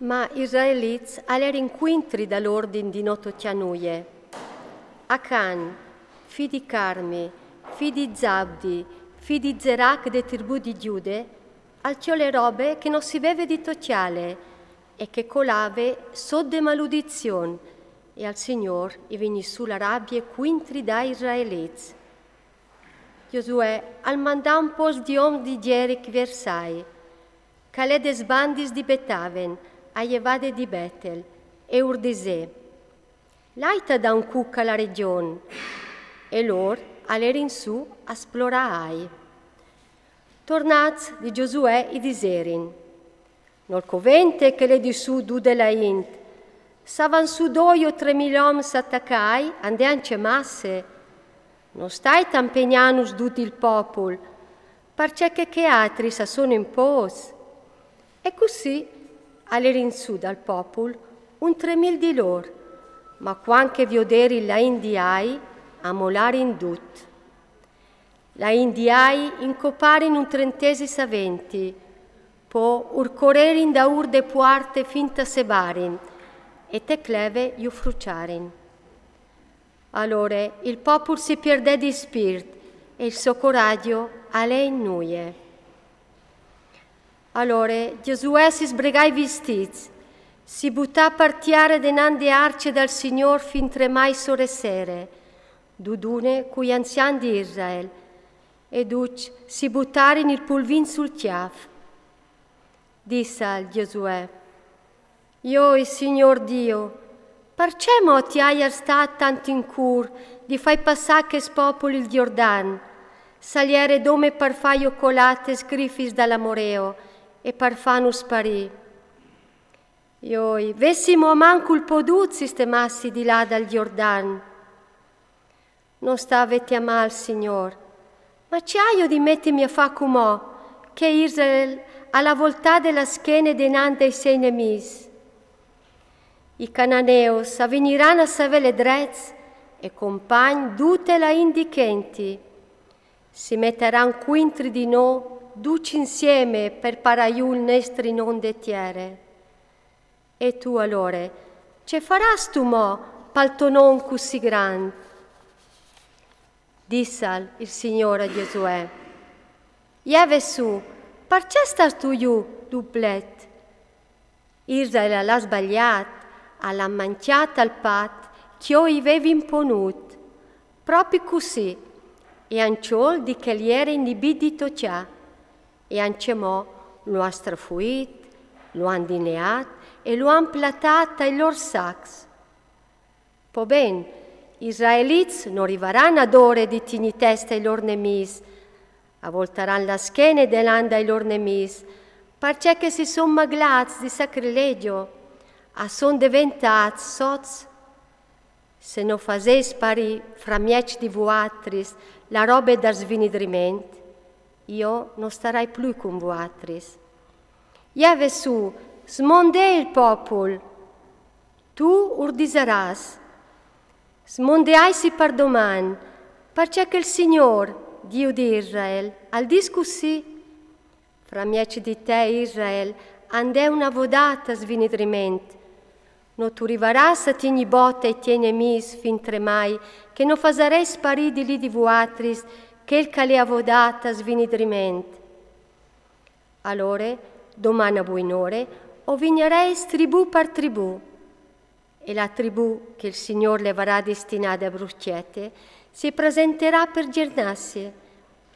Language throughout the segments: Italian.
Ma Israelits all'erin quintri dall'ordine di noto tianuie. Acan, fi di Carmi, fi di Zabdi, fi di Zerac de tribù di Giude, alciò le robe che non si veve di tociale e che colave sodde maludizion, e al Signor i vini sulla rabbia quintri da Israelits. Giosuè al mandà un pos di om di Geric versai, caledes bandis di Betaven, a Evade di Betel, e urdisè, laita da un cucca la regione, e lor all'erin su a splorai. Tornaz di Giosuè i diserin, nol covente che le di su dude la int, savan su 2 o 3.000 om s'attaccai, andeance masse, non stai tampegnanus tutti il popolo, perché che altri sa sono in pos. E così all'erin su dal popolo un 3.000 di lor, ma quanche vioderi la indiai a molare in dut. La indiai in coparin un 30 saventi, po urcorerin da urde puarte finta sebarin, e te cleve iu fruciarin. Allora il popolo si perdè di spirito e il suo coraggio a lei nuie. Allora Giosuè si sbregà i vestiti, si buttò a partiare denande arce dal Signor fin tremai sore sere, dudune cui anzian di Israel, e duc si buttarin il pulvin sul chiaf. Disse al Giosuè, io il Signor Dio, perché mo ti hai stato tanto in cur di fai passare che spopoli il Giordan, saliere dome per fai occolate scrifis dall'amoreo, e per fanno sparì. Io vessimo manco il podut sistemassi di là dal Giordan. Non stavete a mal, Signor, ma ci aio di mettermi a fa comò, che Israel alla voltà della schiena denante ai sei nemis. I cananeos avveniranno a savele drez e compagni tutte la indichenti. Si metteranno quintri di no duci insieme per paraiul nestri non detiere. E tu allora, ce faras tu mo paltonon così grande? Disse il Signore a Giosuè, Ieve su, perché stas tu giù, duplet? Israele l'ha sbagliato, alla manciata al pat che io avevi imponut, proprio così, e anciol di che gli era inibidito cià. E anche mo lo ha strafuit, lo han dineat e lo han platat ai lor sacs. Po ben, Israelits non arriveranno ad ore di tini testa ai lor nemis, avvoltaran la schiena delanda ai lor nemis, perché che si son maglats di sacrilegio, a son diventats soz. Se non fasei spari fra mieci di vuatris la roba da svinidriment, io non starai più con vuatris. Ieve su, smonde il popolo, tu urdiseras, smondeai si per doman, perché che il Signor, Dio di Israel, al discussi, fra mieci di te, Israel, andè una vodata svinidriment, non tu rivaras a tigni botte e tieni mis fin tremai, che non fasarei spari di lì di vuatris, che il calè avodata svinidriment. Allora, domani a buonore, ovignereis tribù per tribù, e la tribù che il Signor levarà destinata a brucciette si presenterà per Gernassie,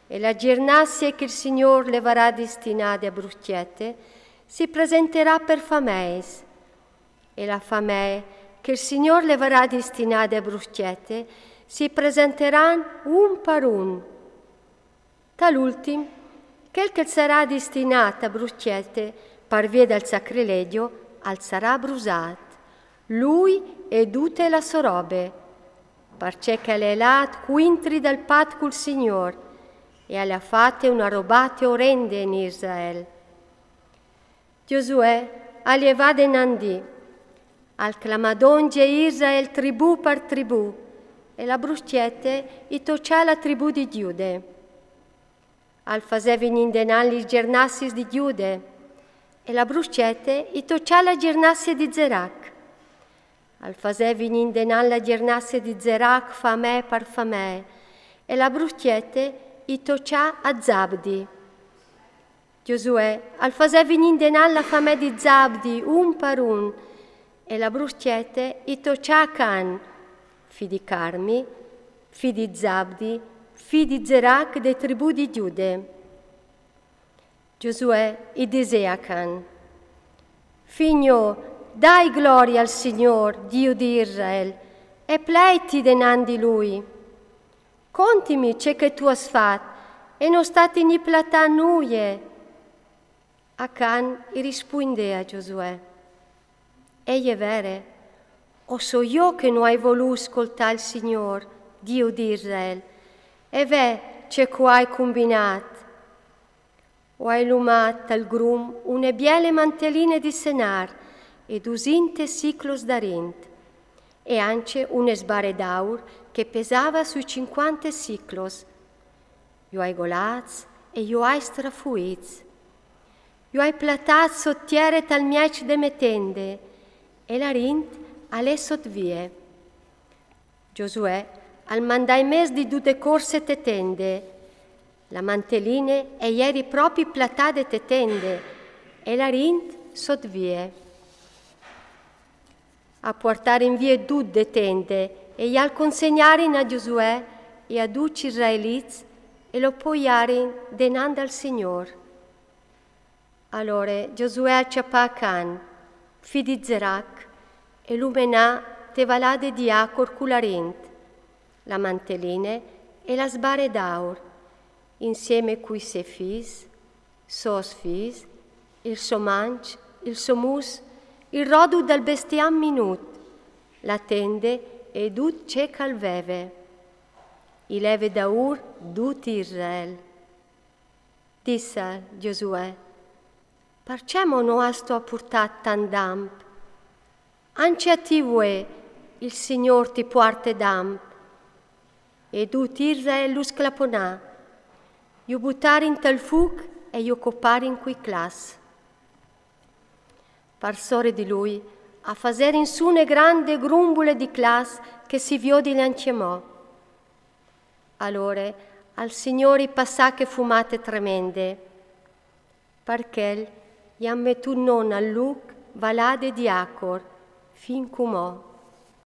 e la Gernassie che il Signor levarà destinata a brucciette si presenterà per Fameis, e la Famee che il Signor levarà destinata a brucciette si presenteranno un per un. Tal'ultim, quel che sarà destinata a brucciette per via del sacrilegio, al sarà brusato, lui e tutte la sua robe, perché che l'è lat quintri del pat col Signor, e alla fate una robate orrende in Israele. Giosuè alievade nandì, al clamadonge Israel tribù per tribù, e la brucciette i toccià la tribù di Giude. Al fasevin indenalli gernassis di Giude, e la bruscete i toccia la girnasse di Zerac. Al fasè vinin denan la girnasse di Zerac fa me par fa me, e la bruscete i toccia a Zabdi. Giosuè al fasè vinin denan la fa me di Zabdi un par un, e la bruscete i toccia a Can, fi di Carmi, fi di Zabdi, fi di Zerac de tribù di Giude. Giosuè i disse a Can: Figlio, dai gloria al Signor, Dio di Israele, e pleiti denandi Lui. Contimi ciò che tu has fatto, e non stati ni plata nuie. Acan gli rispondeva a Giosuè: Egli è vero, o so io che non hai voluto ascoltare il Signor, Dio di Israele, e ve c'è che hai combinato. O hai lumato al grum une biele mantelline di senar ed usinte ciclos d'arint, e anche une sbarre d'aur che pesava sui 50 ciclos. Io hai golats e io hai strafuiz. Io hai platat sottiere tal miec de metende, e l'arint alle sotvie. Giosuè al mandai mes di dute corse te tende, la manteline e ieri proprio platade te tende, e l'arint sotvie. A portare in vie dudde tende, e al consegnare a Giosuè e a duci israeliz, e lo poiare denanda al Signor. Allora Giosuè acciappà a Can, fi di Zerac, e lumenà te valade di Acor cularint, la manteline e la sbarre d'aur, insieme cui se fis, sos fis, il somanci, il somus, il rodu dal bestiam minut, la tende e dut ce calveve, i leve d'aur dut Israel. Disse Giosuè: Parcemo no asto a purtat tan damp? Anche a ti vue il Signor ti porte damp. E dut Israel lo sclaponà, io buttare in tal fuc e io copare in cui class. Parsore di lui a fazer in su ne grande grumbule di class che si vio di lanciemò. Allora al Signore passà che fumate tremende, perché gli ammetù non al luc valade di Acor, fin cumò.